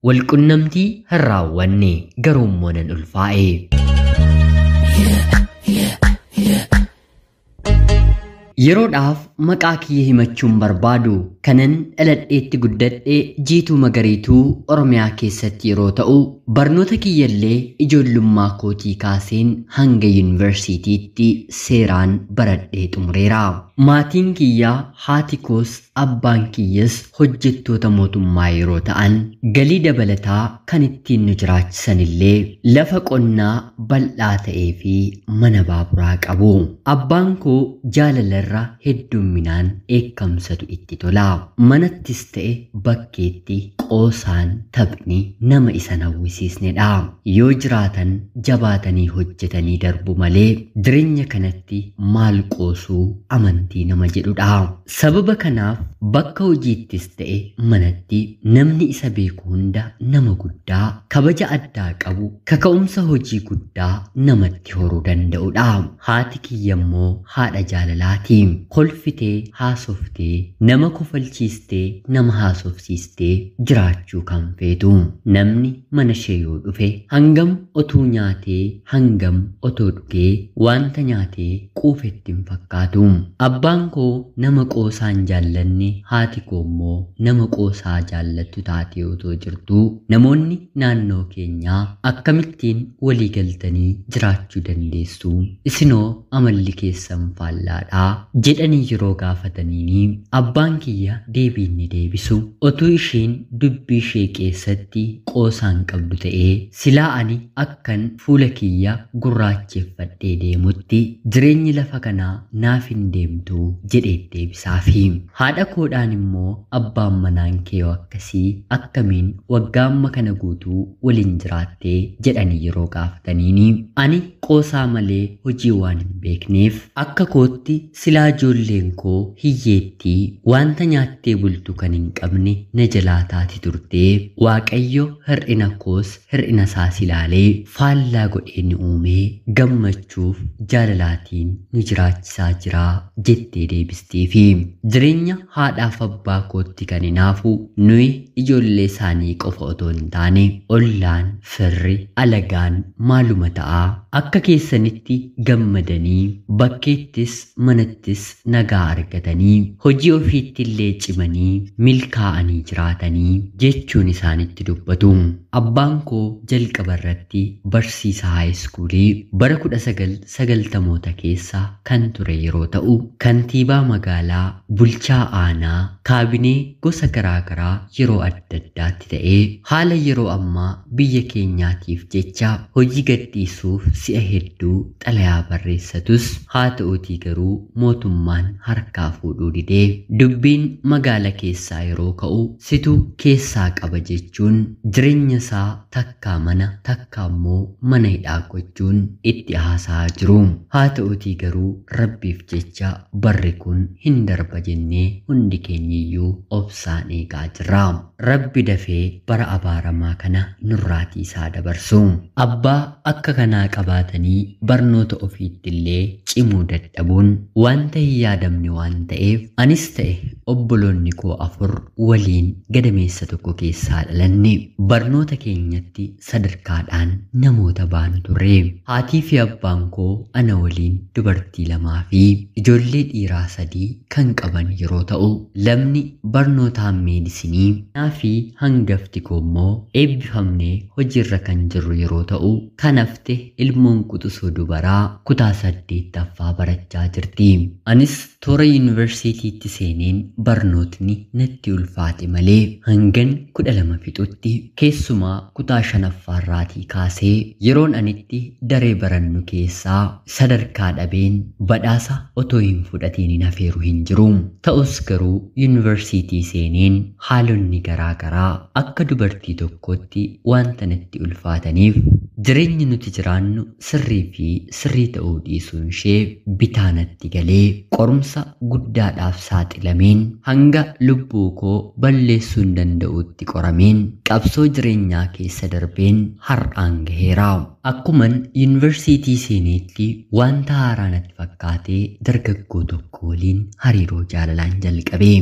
والكنمتي هراواني قرومونا الألفائي yeroodhaaf maqaa kiyya himachuun barbaadu kanan dhaladheetti guddadhe jiituu magariituu Oromiyaa keessatti yeroo ta'u barnoota kiyyallee ijoollummaa kootii kaaseen hanga yuunivarsiitiitti seeraan baradhee xumureera. Maatiin kiyyaa haati koos abbaan kiyyas hojjettoota mootummaa yeroo ta'an galii dabalataa kan ittiin nu jiraachisanillee lafa qonnaa bal'aa ta'ee fi mana baaburaa qabu. Abbaan koo jaalalarra heddumminaan eekkamsatu itti tola. Manattis ta'e bakkeetti qoosaan taphni nama isa hawwisiisnedha. Yoo jiraatan jabaatanii hojjetanii darbu malee jireenya kanatti maal qoosuu amantii nama jedhudha. Sababa kanaaf bakka hojiittis ta'e manatti namni isa beeku hunda nama guddaa kabaja addaa qabu kaka'umsa hojii guddaa namatti horuu danda'udha. Haati kiyyammoo haadha jaalalaati. Kolfitee haasoftee nama kofalchiistee nama haasofsiistee jiraachuu kan feetu. Namni mana ishee yoo dhufe hangam otuu nyaatee hangam otoo dhugee wanta nyaatee quufetti hin fakkaatu. Abbaan koo nama qoosaan jaallanne haati koo immoo nama qoosaa jaallattu taatee otoo jirtu namoonni naannoo keenyaa akkamittiin walii galtanii jiraachuu dandeessu? Isinoo amalli keessan faallaadhaa jedhanii yeroo gaafataniini abbaan kiyya deebiin ni deebisu. Otuu isheen dubbii ishee keessatti qoosaan qabdu ta'ee silaa ani akkan fuula kiyya gurraacheffadhee deemutti jireenyi lafa kanaa naaf hin deemtu jedhee deebisaafi. Haadha koodhaan immoo abbaan manaan kee akkasii akkamiin waggaa amma kana guutuu waliin jiraattee jedhanii yeroo gaafataniini ani qoosaa malee hojii waan hin beekneef akka kootti silaa ijoolleen koo hiyyeettii wanta nyaattee bultu kan hin qabne na jalaa taati turtee Waaqayyo hir'ina koos hir'ina isaas ilaalee faallaa godhee ni uumee gammachuuf jaalalaatiin nu jiraachisaa jira jettee deebisteefi. Jireenya haadhaaf abbaa kootti kan hinaafu nuyi ijoollee isaanii qofa otoo hin taane ollaan firri alagaan maaluma ta'a akka keessanitti gammadanii bakkeettis manattis nagaa argatanii hojii ofiitti illee cimanii milkaa'anii jiraatanii jechuun isaanitti dubbatu. Abbaan koo jalqaba irratti barsiisaa haayiskuulii bara 1990moota keessa kan ture yeroo ta'u kantiibaa magaalaa bulchaa aanaa kaabinee gosa garaagaraa yeroo adda addaatti ta'ee haala yeroo ammaa biyya keenyaatiif jecha hojii gadhiisuuf si'a hedduu xalayaa barreessatus haa ta'uutii garuu mootummaan harkaa fuudhuu didee dubbiin magaala keessaa yeroo ka'u situ keessaa qaba jechuun jireenya isaa takkaa mana takkaa immoo mana hidhaa gochuun itti haasaa jiru. Haa ta'uutii garuu rabbiif jecha barri kun hin darba jennee hundi keenyiyyuu obsaan eegaa jirra. Rabbi dafee bara abaaramaa kana nurraatii isaa dabarsu. Abbaa akka kanaa qabaatanii barnoota ofiitti illee cimuu dadhabuun wanta hin yaadamne waan ta'eef anis ta'e obboloonni koo 4 waliin gadameessa tokko keessaa dhalanne barnoota keenyatti sadarkaadhaan namoota baanu turre. Haatii fi abbaan koo ana waliin dubartii 2 fi ijoollee dhiiraa 3 kan qaban yeroo ta'u lamni barnootaan meedisinii fi hangafti koo immoo eebbifamnee hojiirra kan jirru yeroo ta'u kan hafte ilmoon quxisuu dubaraa kutaa 8ffaa barachaa jirti. Anis toora yuunivarsiitiitti seeneen barnootni natti ulfaate malee hangan 12 fixutti keessumaa kutaa 5ffaarraatii kaasee yeroon anitti daree barannu keessaa sadarkaa dhabeen badhaasa otoo hin fudhatiin hin hafeeru hin jiru. Ta'us garuu yuunivarsiitii seeneen haalonni garaagaraa akka dubartii tokkootti wanta natti ulfaataniif jireenyi nuti jiraannu sirrii fi sirrii ta'uu dhiisuun ishee bitaa natti galee qorumsa guddaadhaaf saaxilameen hanga lubbuu koo balleessuu hin danda'utti qorameen qabsoo jireenyaa keessa darbeen har'aan gaheera. Akkuman yuunivarsiitii seeneetti wanta haaraa natti fakkaatee dargaggoo tokko waliin hariiroo jaalalaan jalqabe.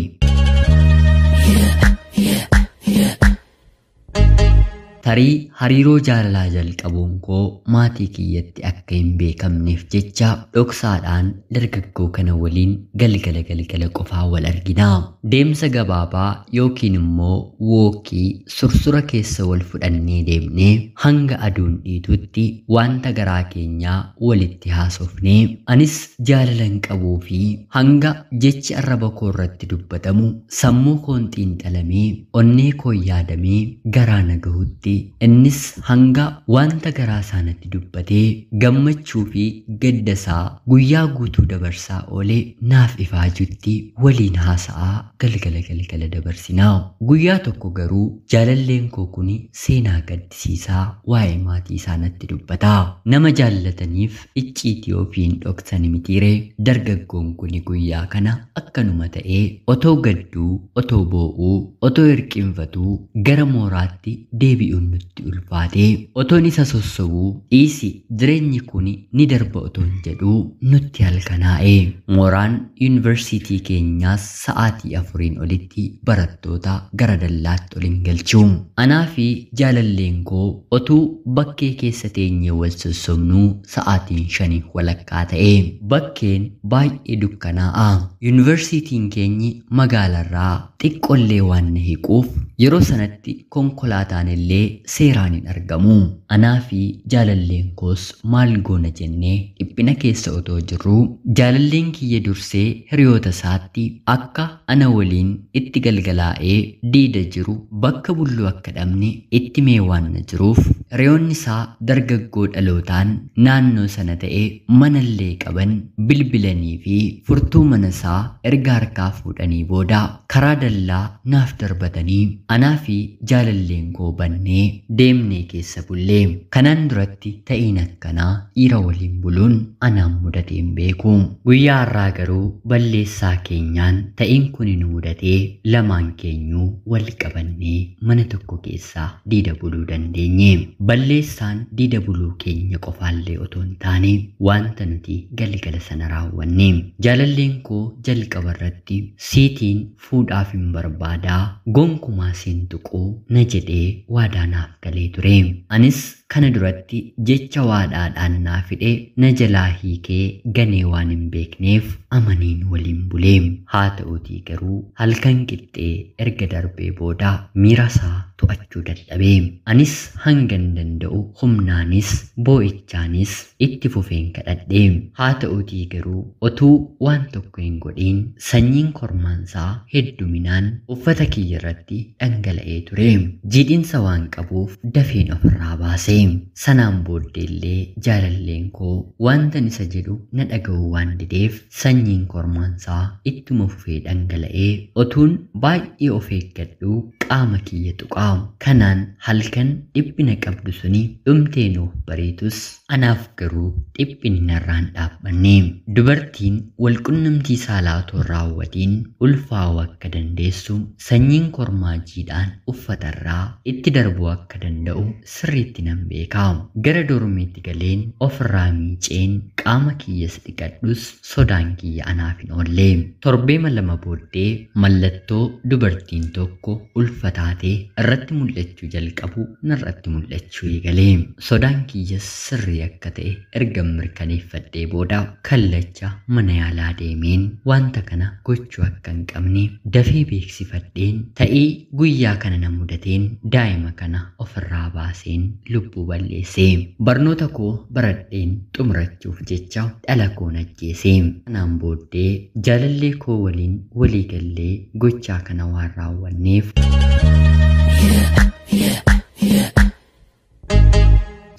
tarii hariiroo jaalalaa jalqabuun koo maatii kiyyatti akka hin beekamneef jecha dhoksaadhaan dargaggoo kana waliin galgala qofaa wal argina. Deemsa gabaabaa yookiin immoo wookii sursura keessa wal fudhannee deemnee hanga aduun dhiitutti wanta garaa keenyaa walitti haasofnee anis jaalalan qabuu fi hanga jechi arraba koo irratti dubbatamu sammuu koon xiinxalamee onnee koo yaadamee garaa nagahutti innis hanga wanta garaa isaanitti dubbatee gammachuu fi gaddasaa guyyaa guutuu dabarsaa oolee naaf ifaajutti waliin haasa'aa galgala dabarsinaa. Guyyaa tokko garuu jaalalleen koo kun seenaa gaddisiisaa waa'ee maatii isaanitti dubbata. Nama jaallataniif icciitii ofiin dhoksan mitiiree dargaggoon kun guyyaa kana akkanuma ta'ee otoo gadduu otoo boo'uu otoo hirqinfatuu gara mooraatti deebi'uun nutti ulfaatee otoon isa sossobuu dhiisi jireenyi kun ni darba otoon jedhuu nutti halkanaa'e. Mooraan yuunivarsiitii keenyaas sa'aatii 4 olitti barattoota gara dallaatti ol hin galchu. Anaa fi jaalalleen koo otuu bakkee keessa teenyee wal sossobnuu sa'aatiin 5 walakkaa ta'e. Bakkeen baay'ee dukkanaa'a. Yuunivarsiitiin keenyi magaalarraa xiqqollee waan na hiquuf yeroo sanatti konkolaataan illee seeraan hin argamu. Anaa fi jaalalleen koos maal goona jennee dhiphina keessa otoo jirru jaalalleen kiyya dursee hiriyoota isaatti akka ana waliin itti galgalaa'ee diida jiru bakka bulluu akka dhabne itti mee waan na jiruuf hiriyoonni isaa dargaggoo dhalootaan naannoo sana ta'ee manallee qaban bilbilanii fi furtuu mana isaa erga harkaa fuudhanii booda karaa dallaa naaf darbatanii anaa fi jaalalleen koo bannee deemnee keessa bullee. Kanaan duratti ta'iin akkanaa dhiira waliin buluun anaan mudatee hin beeku. Guyyaa har'aa garuu balleessaa keenyaan ta'iin kun nu mudatee lamaan keenyuu wal qabannee mana tokko keessaa diida buluu dandeenye. Balleessaan diida buluu keenya qofaallee otoo hin taane wanta nuti galgala sana raawwanne. Jaalalleen koo jalqaba irratti siitiin fuudhaaf hin barbaadaa gonkumaa siin tuquu na jedhee waadaa naaf galee ture. Anis kana duratti jecha waadaadhaan naa fidhe na jalaa hiikee ganee waan hin beekneef amaniin waliin bulee. Haa ta'uutii garuu halkan qixxee erga darbee booda miira isaa to'achuu dadhabee. Anis hangan danda'u humnaanis boo'ichaanis itti fufeen kadhadhe. Haa ta'uutii garuu otuu waan tokko hin godhiin sanyiin kormaansaa hedduminaan uffata kiyya irratti dhangala'ee ture. Jiidhinsa waan qabuuf dafeen ofirraa baase. Sanaan booddeellee jaalalleen koo wantan isa jedhu na dhaga'u waan dideef sanyiin kormaansaa ittuma fufee dhangala'ee otuun baay'ee of eeggadhu qaama kiyya tuqaa. Kanaan halkan dhiphina qabdu suni dhumtee nuuf bareetus anaaf garuu dhiphinni narraan dhaabbanne. Dubartiin walqunnamtii saalaa otoo raawwatiin ulfaa'uu akka dandeessu sanyiin kormaa jiidhaan uffatarraa itti darbuu akka danda'u sirriitti nan beeka. Gara dormiitti galeen ofirraa miiceen qaama kiyyas dhiqadhus sodaan kiyya anaaf hin oolle. Torbeema 2 booddee mallattoo dubartiin tokko ulfataatee irratti mul'achuu jalqabu narratti mul'achuu eegale. Sodaan kiyyas sirrii akka ta'e erga mirkaneeffadhee booda kallacha mana yaalaa deemeen wanta kana gochuu akka hin qabne dafee beeksifadheen ta'ii guyyaa kana na mudateen daa'ima kana ofirraa baaseen lubbuu balleesse. Barnoota koo baradheen xumurachuuf jecha dhala koo ajjeese. Kanaan booddee jaalallee koo waliin walii gallee gochaa kana waan raawwanneef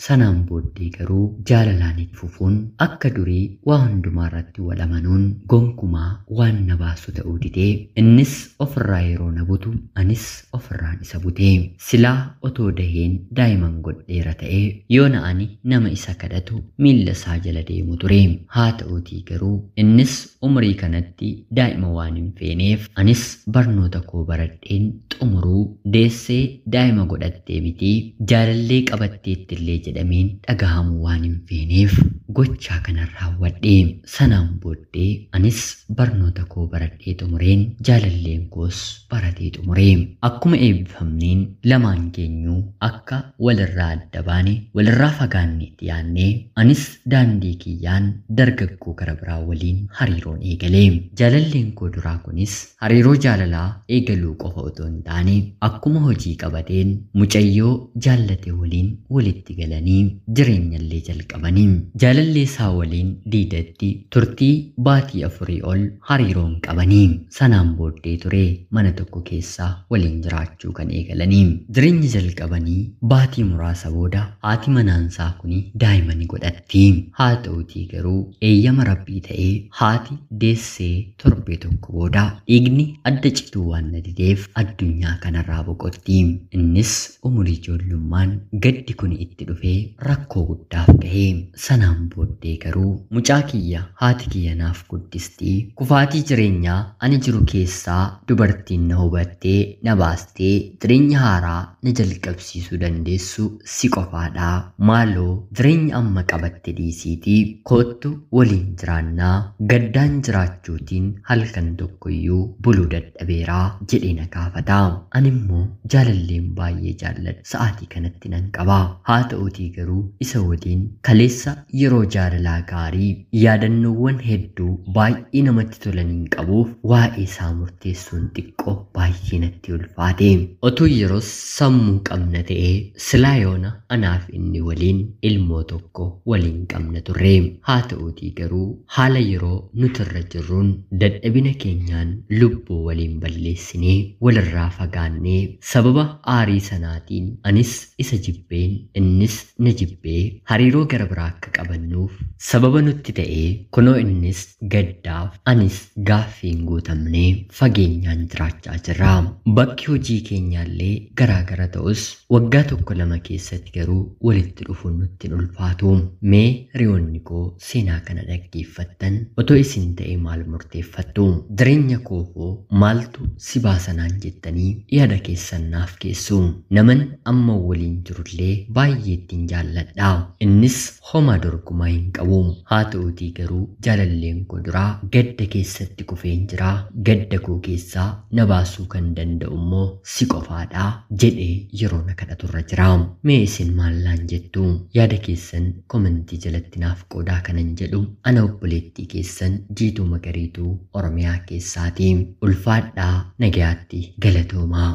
sanaan booddee garuu jaalalaan itti fufuun akka durii waa hundumaa irratti wal amanuun gonkumaa waan na baasu ta'uu didee innis ofirraa yeroo na butu anis ofirraan isa butee. Silaa otoo daheen daa'iman godheera ta'ee yoo na'ani nama isa kadhatu miilla isaa jala deemu ture. Haa ta'uutii garuu innis umrii kanatti daa'ima waan hin feeneef anis barnoota koo baradheen xumuruu deessee daa'ima godhattee miti jaalallee qabatteettillee jedhameen dhagahamu waan hin feeneef gochaa kana raawwadhe. Sanaan booddee anis barnoota koo baradhee xumureen jaalalleen koos baratee xumuree. Akkuma eebbifamneen lamaan keenyuu akka walirraa adda baane walirraa fagaanneetti yaannee anis daandii kiyyaan dargaggoo gara biraa waliin hariiroon eegalee. Jaalalleen koo duraa kunis hariiroo jaalalaa eegaluu qofa otoo hin taane akkuma hojii qabateen mucayyoo jaallate waliin walitti galanii jireenyallee jalqabanii. Jaalallee isaa waliin diidatti turtii baatii 4 ol hariiroon qabanii. Sanaan booddee ture mana tokko keessaa waliin jiraachuu kan eegalanii. Jireenya jalqabanii baatii muraasa booda haati manaansaa kuni daa'ima ni godhatti. Haa ta'utii garuu eeyyama rabbii ta'ee haati deessee torbee tokko booda dhiigni adda cituu waan na dideef addunyaa kanarraa boqotti. Innis umurii ijoollummaan gaddi kun itti dhufee rakkoo guddaaf gahee. Sanaan booddee garuu mucaa kiyya haati kiyya naaf guddistii kufaatii jireenyaa ani jiru keessaa dubartiin na hubattee na baastee jireenya haaraa na jalqabsiisuu dandeessu si qofaadha. Maaloo jireenya amma qabatte dhiisiitii koottu waliin jiraannaa gaddaan jiraachuutiin halkan tokkoyyuu buluu dadhabeeraa jedhee na gaafata. Ani immoo jaalalleen baay'ee jaalladha sa'aatii kanatti nan qaba. Haa ta'utii garuu isa waliin kaleessa yeroo jaalalaa gaarii yaadannoowwan hedduu baay'ee namatti tolaniin qabuuf waa'ee isaa murteessuun xiqqoo baay'ee natti ulfaate. Otuu yeroo sammuu qabna ta'ee silaa yoona anaaf inni waliin ilmoo tokko waliin qabna turre. Haa ta'utii garuu haala yeroo nuti irra jirruun dadhabina keenyaan lubbuu waliin balleessinee walirraa fagaannee sababa aarii sanaatiin anis isa jibbeen innis na jibbee hariiroo gara biraa akka qabannuuf sababa nutti ta'ee kunoo innis gaddaaf anis gaaffiin guutamnee fageenyaan jiraachaa jirra. Bakki hojii keenyaallee garaagara ta'us waggaa 1-2 keessatti garuu walitti dhufuun nutti ulfaatu. Mee hiriyoonni koo seenaa kana dhaggeeffattan otoo isin ta'e maal murteeffattu? Jireenya koofoo maaltu si baasanaan jettanii yaada keessan naaf keessu. Naman amma waliin jirullee baay'ee ittiin jaalladha. Innis homaa dorgomaa hin qabu. Haa ta'utii garuu jaalalleen koo duraa gadda keessatti kufeen jira. Gadda koo keessaa na baasuu kan danda'u immoo si qofaadha jedhee yeroo na kadhaturra jira. Mee isin maallaan jettu? Yaada keessan komentii jalatti naaf qoodaa kanan jedhu ana obboleettii keessan Jiituu Magariituu Oromiyaa keessaati. Ulfaadhaa nagayaatti galatoomaa.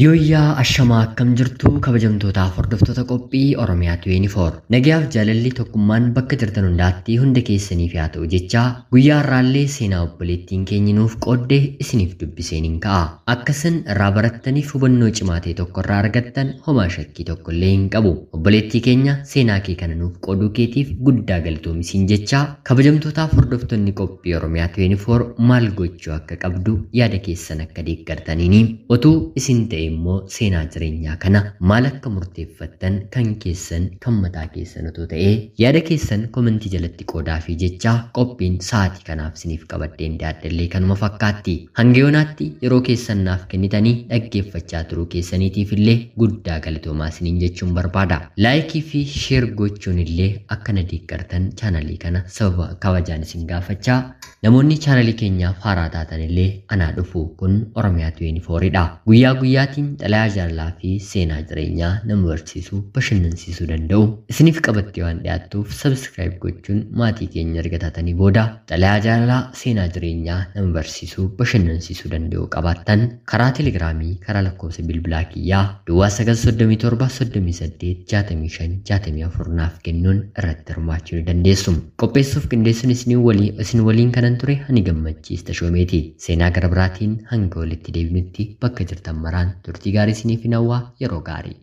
Yooyyaa ashamaa akkam jirtu kabajamtootaaf hordoftoota qophii Oromiyaa 24. Nagayaaf jaalalli tokkummaan bakka jirtan hundaatti hunda keessaniif haa ta'u jecha guyyaa har'aallee seenaa obboleettiin keenya nuuf qooddee isiniif dubbiseen hin ka'a. Akkasin irraa barattaniif hubannoo cimaa ta'e tokko irraa argattan homaa shakkii tokkollee hin qabu. Obboleettii keenya seenaa kee kana nuuf qooduu keetiif guddaa galatoomisiin jecha kabajamtootaaf hordoftoonni qophii Oromiyaa 24 maal gochuu akka qabdu yaada keessan akka deeggartaniini otuu isin ta'e immoo seenaa jireenyaa kana maal akka murteeffattan kan keessan kan mataa keessan otoo ta'ee yaada keessan komentii jalatti qoodaa fi jecha qophiin sa'aatii kanaaf isiniif qabadheen dhiyaadhallee kanuma fakkaatti. Hanga yoonaatti yeroo keessan naaf kennitanii dhaggeeffachaa turuu keessaniitiif illee guddaa galatoomaa isiniin jechuun barbaada. Laayikii fi sheer gochuun illee akka na deeggartan chaanalii kana sababa kabajaan isin gaafachaa. Namoonni chaanalii keenyaaf haaraa taatan illee anaa dhufu kun Oromiyaa 24dha. Guyyaa guyyaatiin xalayaa jaalalaa fi seenaa jireenyaa nama barsiisuu bashannansiisuu danda'u isiniif qabattee waan dhiyaattuuf subscribe gochuun maatii keenya erga taatanii booda xalayaa jaalalaa seenaa jireenyaa nama barsiisuu bashannansiisuu danda'u qabaattan karaa telegiraamii karaa lakkoofsa bilbilaa kiyyaa duwwaa 937 naaf kennuun irratti hirmaachuu ni dandeessu. Qopheessuuf qindeessuun isin waliin kanan ture ani gammachiis tashoomeeti. Seenaa gara biraatiin hanga walitti deebinutti bakka jirtan maraan turtii gaarii isiniif hawwaa yeroo gaarii.